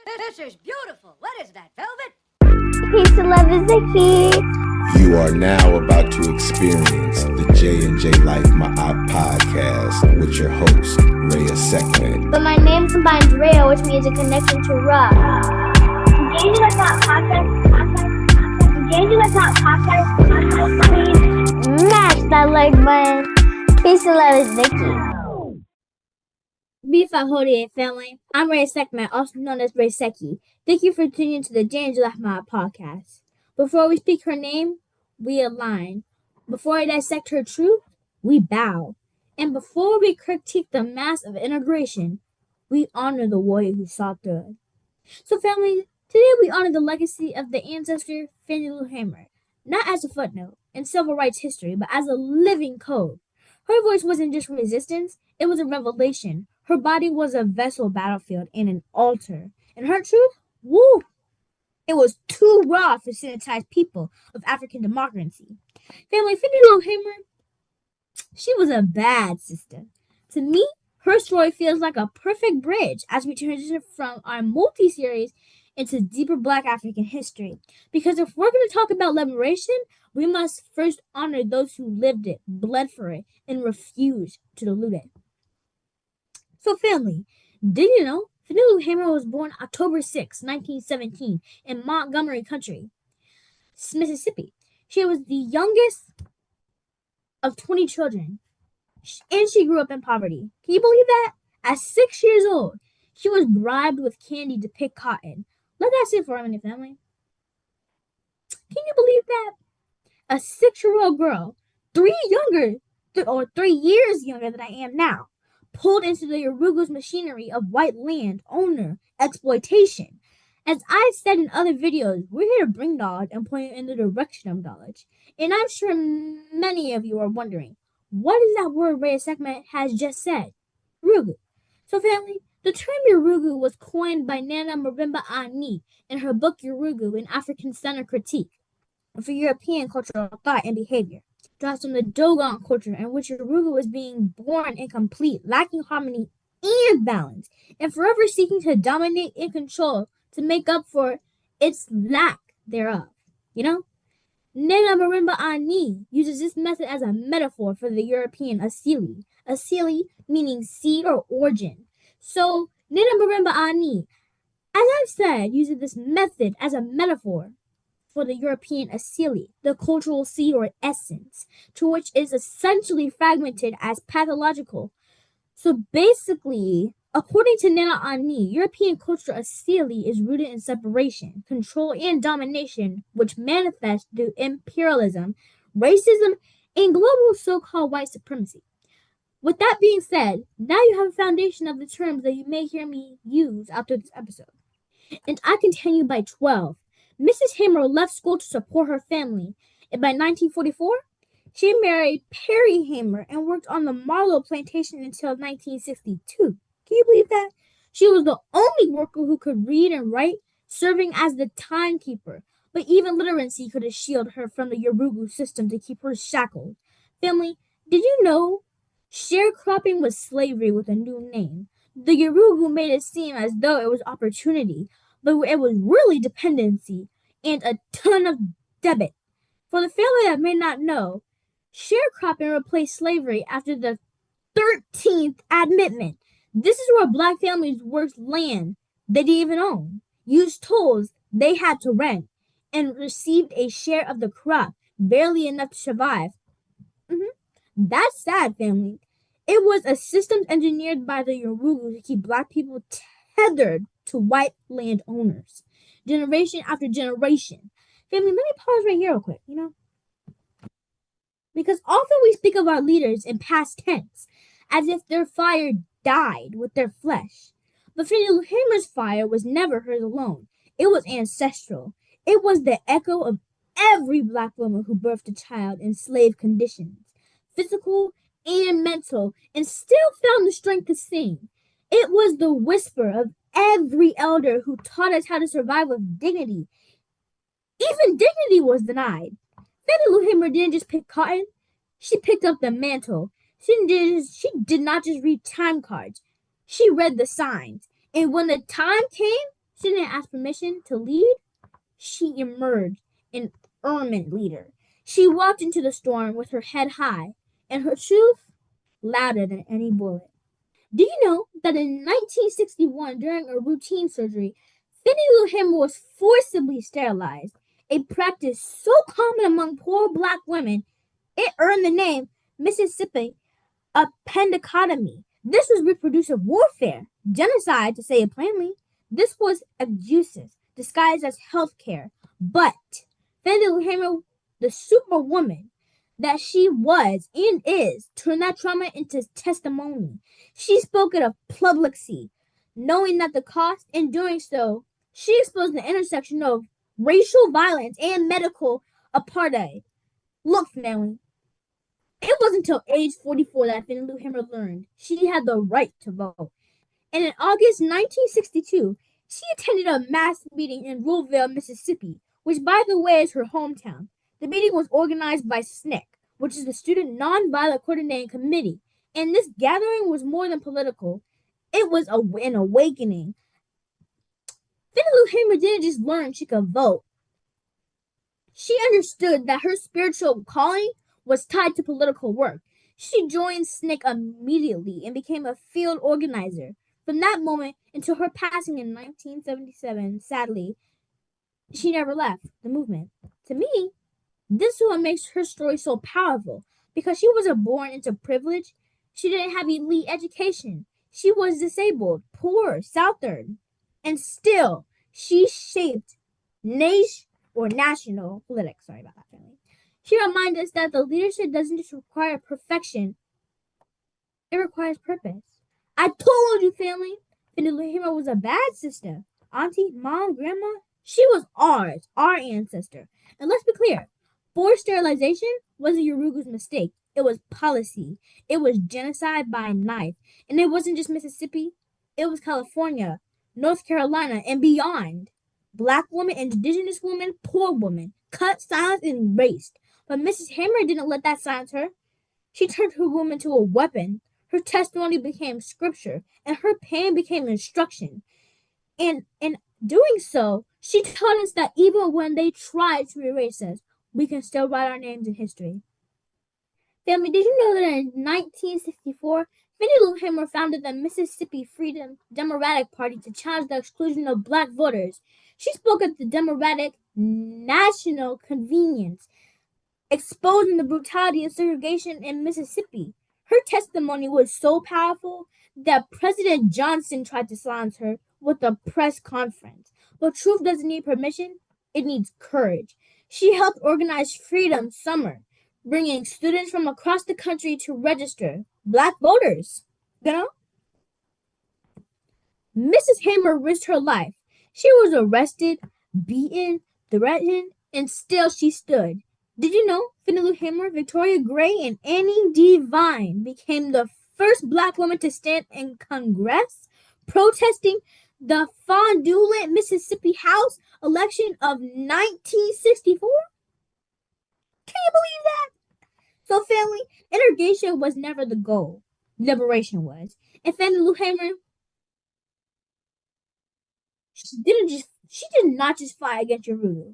This is beautiful. What is that, velvet? Peace and love is the key. You are now about to experience the J&J-Life podcast with your host, Rhea Seckman. But my name combines Rhea, which means a connection to Ra. J&J-Life podcast, please Smash that like button. Peace and love is Vicky. B548 family, I'm Ray Seckman, also known as Ray Secchi. Thank you for tuning into the J&J-Life podcast. Before we speak her name, we align. Before we dissect her truth, we bow. And before we critique the mass of integration, we honor the warrior who saw through it. So family, today we honor the legacy of the ancestor Fannie Lou Hamer, not as a footnote in civil rights history, but as a living code. Her voice wasn't just resistance, it was a revelation. Her body was a vessel battlefield and an altar. And her truth, woo, it was too raw for sanitized people of African democracy. Family, Fannie Lou Hamer, she was a bad sister. To me, her story feels like a perfect bridge as we transition from our multi-series into deeper Black African history. Because if we're going to talk about liberation, we must first honor those who lived it, bled for it, and refused to dilute it. So family, did you know Fannie Lou Hamer was born October 6, 1917 in Montgomery County, Mississippi. She was the youngest of 20 children, and she grew up in poverty. Can you believe that? At 6 years old, she was bribed with candy to pick cotton. Let that sit for a minute, family. Can you believe that? A 6-year-old girl, 3 years younger than I am now, pulled into the Uruguay's machinery of white land owner exploitation. As I've said in other videos, we're here to bring knowledge and point in the direction of knowledge. And I'm sure many of you are wondering, what is that word Rhea Seckman has just said? Urugu. So family, the term Urugu was coined by Nana Marimba Ani in her book Urugu, an African Center Critique for European cultural thought and behavior. Draws from the Dogon culture in which Urugu was being born incomplete, lacking harmony and balance, and forever seeking to dominate and control to make up for its lack thereof. You know? Nana Marimba Ani uses this method as a metaphor for the European Asili. Asili meaning seed or origin. So Nana Marimba Ani, as I've said, uses this method as a metaphor for the European Asili, the cultural seed or essence, to which is essentially fragmented as pathological. So basically, according to Nana Ani, European cultural Asili is rooted in separation, control, and domination, which manifests through imperialism, racism, and global so-called white supremacy. With that being said, now you have a foundation of the terms that you may hear me use after this episode. And I continue by 12. Mrs. Hamer left school to support her family, and by 1944, she married Perry Hamer and worked on the Marlowe plantation until 1962. Can you believe that? She was the only worker who could read and write, serving as the timekeeper, but even literacy could shield her from the Urugu system to keep her shackled. Family, did you know sharecropping was slavery with a new name? The Urugu made it seem as though it was opportunity, but it was really dependency and a ton of debit. For the family that may not know, sharecropping replaced slavery after the 13th amendment. This is where Black families worked land they didn't even own, used tools they had to rent, and received a share of the crop, barely enough to survive. That's sad, family. It was a system engineered by the Urugu to keep Black people tethered to white landowners, generation after generation. Family, let me pause right here real quick, because often we speak of our leaders in past tense, as if their fire died with their flesh. But Fannie Lou Hamer's fire was never hers alone. It was ancestral. It was the echo of every Black woman who birthed a child in slave conditions, physical and mental, and still found the strength to sing. It was the whisper of every elder who taught us how to survive with dignity. Even dignity was denied. Fannie Lou Hamer didn't just pick cotton, she picked up the mantle. She did not just read time cards. She read the signs. And when the time came, she didn't ask permission to lead, she emerged an ermine leader. She walked into the storm with her head high and her truth louder than any bullet. Do you know that in 1961, during a routine surgery, Fannie Lou Hamer was forcibly sterilized, a practice so common among poor black women, it earned the name Mississippi appendicotomy. This was reproductive warfare, genocide to say it plainly. This was abuses disguised as health care. But Fannie Lou Hamer, the superwoman that she was and is, turned that trauma into testimony. She spoke it of publicity, knowing that the cost in doing so, she exposed the intersection of racial violence and medical apartheid. Look, family, it wasn't until age 44 that Fannie Lou Hamer learned she had the right to vote. And in August 1962, she attended a mass meeting in Rouville, Mississippi, which, by the way, is her hometown. The meeting was organized by SNCC, which is the Student Nonviolent Coordinating Committee, and this gathering was more than political. It was an awakening. Fannie Lou Hamer didn't just learn she could vote. She understood that her spiritual calling was tied to political work. She joined SNCC immediately and became a field organizer. From that moment until her passing in 1977, sadly, she never left the movement. To me, this is what makes her story so powerful, because she wasn't born into privilege. She didn't have elite education. She was disabled, poor, Southern, and still she shaped national politics. Sorry about that, family. She reminds us that the leadership doesn't just require perfection, it requires purpose. I told you, family, Fannie Lou Hamer was a bad sister. Auntie, mom, grandma, she was ours, our ancestor. And let's be clear, forced sterilization wasn't Uruguay's mistake. It was policy. It was genocide by knife. And it wasn't just Mississippi. It was California, North Carolina, and beyond. Black women, indigenous women, poor women, cut, silenced, and erased. But Mrs. Hamer didn't let that silence her. She turned her womb into a weapon. Her testimony became scripture, and her pain became instruction. And in doing so, she taught us that even when they tried to erase us, we can still write our names in history. Family, did you know that in 1964, Fannie Lou Hamer founded the Mississippi Freedom Democratic Party to challenge the exclusion of black voters? She spoke at the Democratic National Convenience, exposing the brutality of segregation in Mississippi. Her testimony was so powerful that President Johnson tried to silence her with a press conference. But truth doesn't need permission, it needs courage. She helped organize Freedom Summer, bringing students from across the country to register black voters. You know? Mrs. Hamer risked her life. She was arrested, beaten, threatened, and still she stood. Did you know Fannie Lou Hamer, Victoria Gray, and Annie Devine became the first black woman to stand in Congress protesting the fraudulent Mississippi House election of 1964? Can you believe that? So, family, integration was never the goal. Liberation was. And Fannie Lou Hamer, she did not just fight against Urugu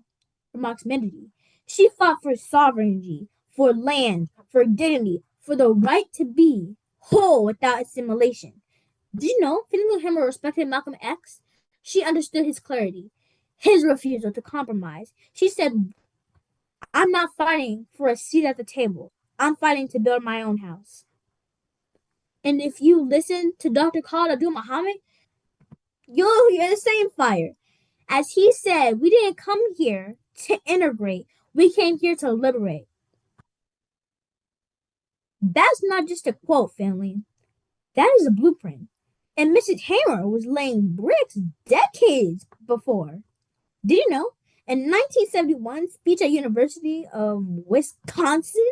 for Marxism. She fought for sovereignty, for land, for dignity, for the right to be whole without assimilation. Did you know Fannie Lou Hamer respected Malcolm X? She understood his clarity, his refusal to compromise. She said, I'm not fighting for a seat at the table. I'm fighting to build my own house. And if you listen to Dr. Khalid Abdul Muhammad, you'll hear the same fire. As he said, we didn't come here to integrate. We came here to liberate. That's not just a quote, family. That is a blueprint. And Mrs. Hamer was laying bricks decades before. Did you know? In 1971 speech at University of Wisconsin,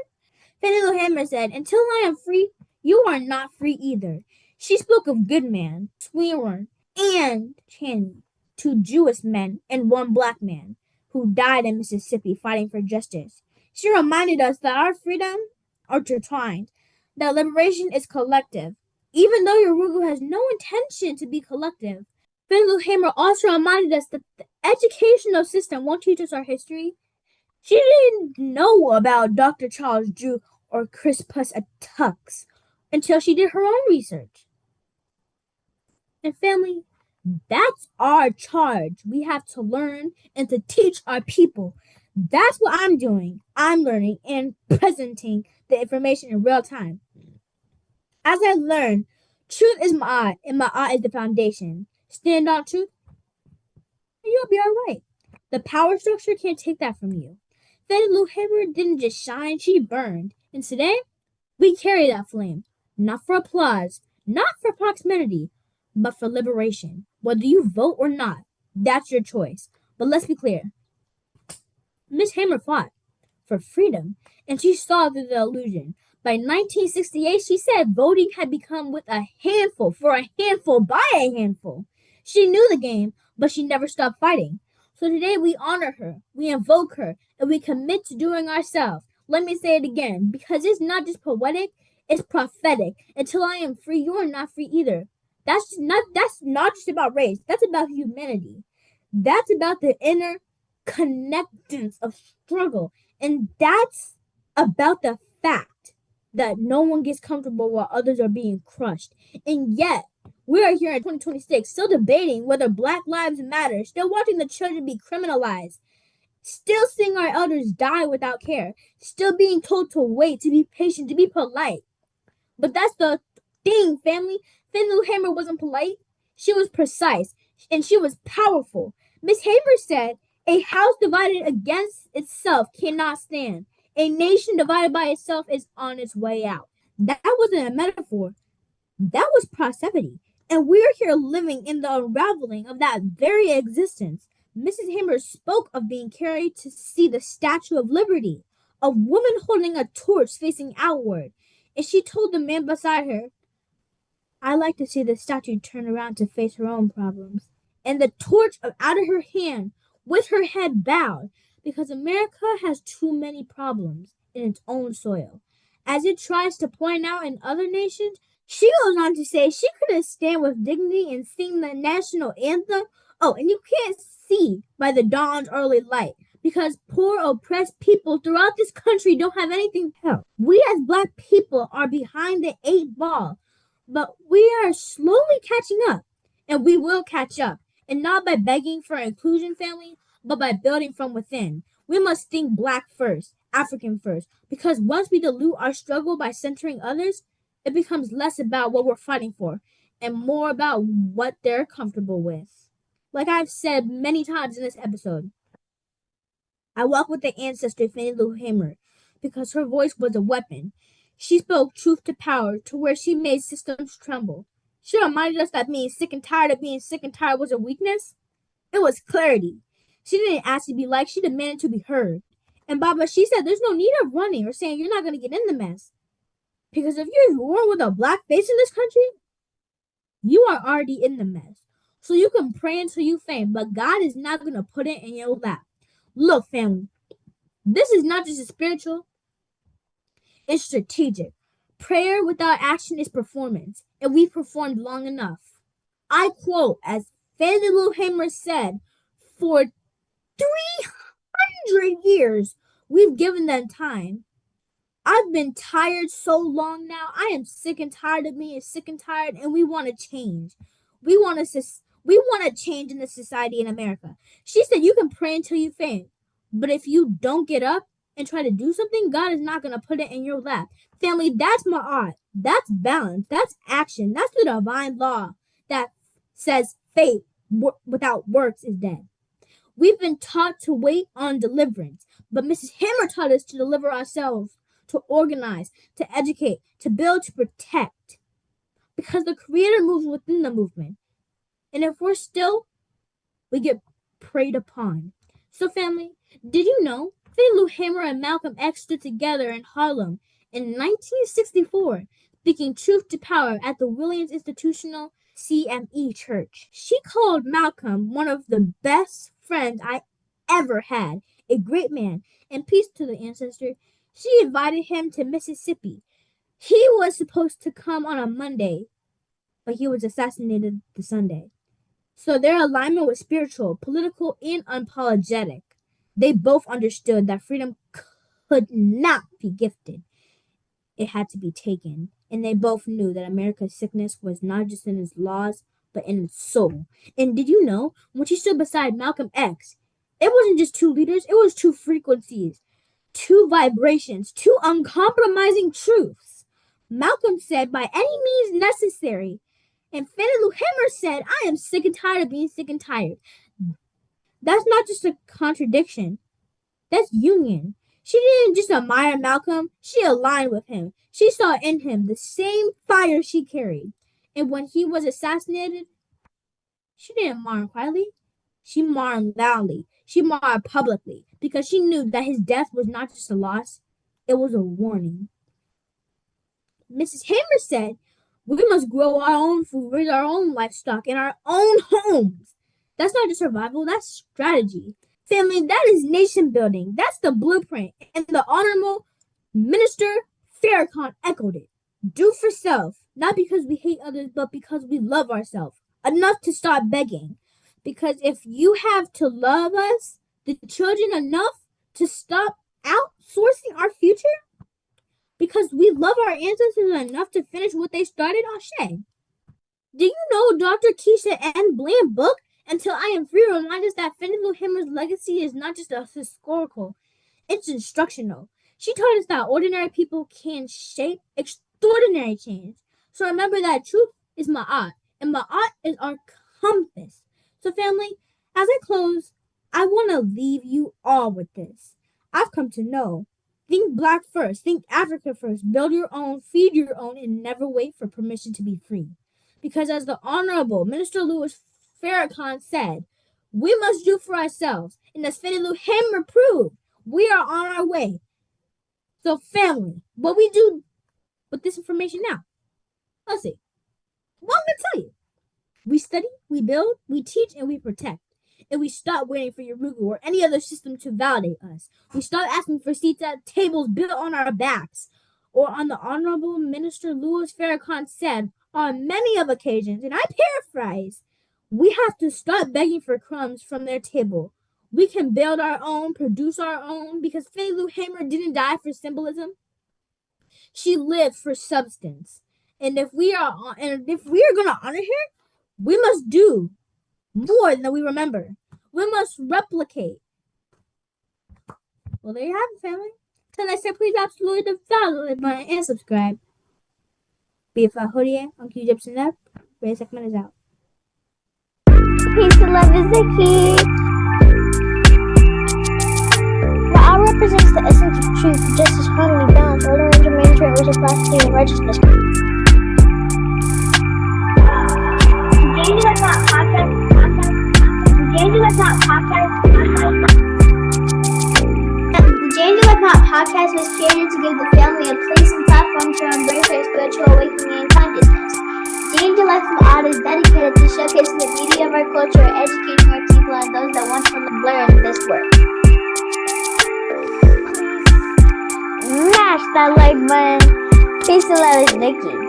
Fannie Lou Hamer said, until I am free, you are not free either. She spoke of Goodman, Swearer, and Chaney, two Jewish men and one black man who died in Mississippi fighting for justice. She reminded us that our freedom are intertwined, that liberation is collective. Even though Urugu has no intention to be collective, Fannie Lou Hamer also reminded us that the educational system won't teach us our history. She didn't know about Dr. Charles Drew or Crispus Attucks until she did her own research. And family, that's our charge. We have to learn and to teach our people. That's what I'm doing. I'm learning and presenting the information in real time. As I learn, truth is my eye, and my eye is the foundation. Stand on truth, and you'll be all right. The power structure can't take that from you. Fannie Lou Hamer didn't just shine, she burned. And today, we carry that flame. Not for applause, not for proximity, but for liberation. Whether you vote or not, that's your choice. But let's be clear. Miss Hamer fought for freedom, and she saw through the illusion. By 1968, she said voting had become with a handful, for a handful, by a handful. She knew the game, but she never stopped fighting. So today we honor her, we invoke her, and we commit to doing ourselves. Let me say it again, because it's not just poetic, it's prophetic. Until I am free, you are not free either. That's not just about race. That's about humanity. That's about the inner connectance of struggle. And that's about the fact that no one gets comfortable while others are being crushed. And yet, we are here in 2026 still debating whether Black Lives Matter, still watching the children be criminalized, still seeing our elders die without care, still being told to wait, to be patient, to be polite. But that's the thing, family. Fannie Lou Hamer wasn't polite. She was precise, and she was powerful. Miss Hamer said, "A house divided against itself cannot stand. A nation divided by itself is on its way out." That wasn't a metaphor. That was proximity. And we're here living in the unraveling of that very existence. Mrs. Hamer spoke of being carried to see the Statue of Liberty, a woman holding a torch facing outward. And she told the man beside her, "I like to see the statue turn around to face her own problems." And the torch out of her hand, with her head bowed, because America has too many problems in its own soil. As it tries to point out in other nations, she goes on to say she couldn't stand with dignity and sing the national anthem. Oh, and you can't see by the dawn's early light, because poor oppressed people throughout this country don't have anything to help. We as Black people are behind the 8 ball, but we are slowly catching up, and we will catch up. And not by begging for inclusion, family, but by building from within. We must think Black first, African first, because once we dilute our struggle by centering others, it becomes less about what we're fighting for and more about what they're comfortable with. Like I've said many times in this episode, I walk with the ancestor Fannie Lou Hamer because her voice was a weapon. She spoke truth to power to where she made systems tremble. She reminded us that being sick and tired of being sick and tired was a weakness. It was clarity. She didn't ask to be liked, she demanded to be heard. And Baba, she said there's no need of running or saying you're not going to get in the mess. Because if you're born with a Black face in this country, you are already in the mess. So you can pray until you faint, but God is not going to put it in your lap. Look, family, this is not just a spiritual, it's strategic. Prayer without action is performance, and we've performed long enough. I quote, as Fannie Lou Hamer said, for 300 years, we've given them time. I've been tired so long now. I am sick and tired of being sick and tired, and we want to change. We want to change in the society in America. She said you can pray until you faint, but if you don't get up and try to do something, God is not going to put it in your lap. Family, that's my art. That's balance. That's action. That's the divine law that says faith without works is dead. We've been taught to wait on deliverance, but Mrs. Hammer taught us to deliver ourselves, to organize, to educate, to build, to protect. Because the Creator moves within the movement. And if we're still, we get preyed upon. So family, did you know Fannie Lou Hamer and Malcolm X stood together in Harlem in 1964, speaking truth to power at the Williams Institutional CME Church? She called Malcolm one of the best friends I ever had, a great man, and peace to the ancestor. She invited him to Mississippi. He was supposed to come on a Monday, but he was assassinated the Sunday. So their alignment was spiritual, political, and unapologetic. They both understood that freedom could not be gifted. It had to be taken. And they both knew that America's sickness was not just in its laws, but in its soul. And did you know, when she stood beside Malcolm X, it wasn't just two leaders, it was two frequencies, two vibrations, two uncompromising truths. Malcolm said, by any means necessary. And Fannie Lou Hamer said, I am sick and tired of being sick and tired. That's not just a contradiction. That's union. She didn't just admire Malcolm, she aligned with him. She saw in him the same fire she carried. And when he was assassinated, she didn't mourn quietly. She mourned loudly. She mourned publicly because she knew that his death was not just a loss, it was a warning. Mrs. Hamer said, we must grow our own food, raise our own livestock in our own homes. That's not just survival, that's strategy. Family, that is nation building. That's the blueprint. And the Honorable Minister Farrakhan echoed it. Do for self, not because we hate others, but because we love ourselves. Enough to start begging. Because if you have to love us, the children, enough to stop outsourcing our future, because we love our ancestors enough to finish what they started, Ashe. Do you know Dr. Keisha N. Bland book, Until I Am Free, reminds us that Fannie Lou Hamer's legacy is not just a historical, it's instructional. She taught us that ordinary people can shape extraordinary change. So remember that truth is Ma'at, and Ma'at is our compass. So family, as I close, I want to leave you all with this. I've come to know, think Black first, think Africa first, build your own, feed your own, and never wait for permission to be free. Because as the Honorable Minister Louis Farrakhan said, we must do for ourselves. And as Fannie Lou Hamer proved, we are on our way. So family, what we do with this information now? Let's see. What I'm going to tell you. We study, we build, we teach, and we protect. And we stop waiting for Yorugu or any other system to validate us. We stop asking for seats at tables built on our backs. Or on the Honorable Minister Louis Farrakhan said on many of occasions, and I paraphrase, we have to stop begging for crumbs from their table. We can build our own, produce our own, because Fannie Lou Hamer didn't die for symbolism. She lived for substance. And if we are going to honor her, we must do more than we remember. We must replicate. Well, there you have it, family. Till next time, please absolutely the follow button and subscribe. Be a Hodie on Q Gypsum Up. Ray segment is out. Peace and love is the key. Ma'at represents the essence of truth, justice, harmony, balance, order, and humanitarian reciprocity and righteousness. J&J-Life podcast. The J&J-Life podcast was created to give the family a place and platform to embrace their spiritual awakening and consciousness. J&J-Life is dedicated to showcasing the beauty of our culture, educating our people and those that want to learn this work. Smash that like button. Peace and love is Nikki.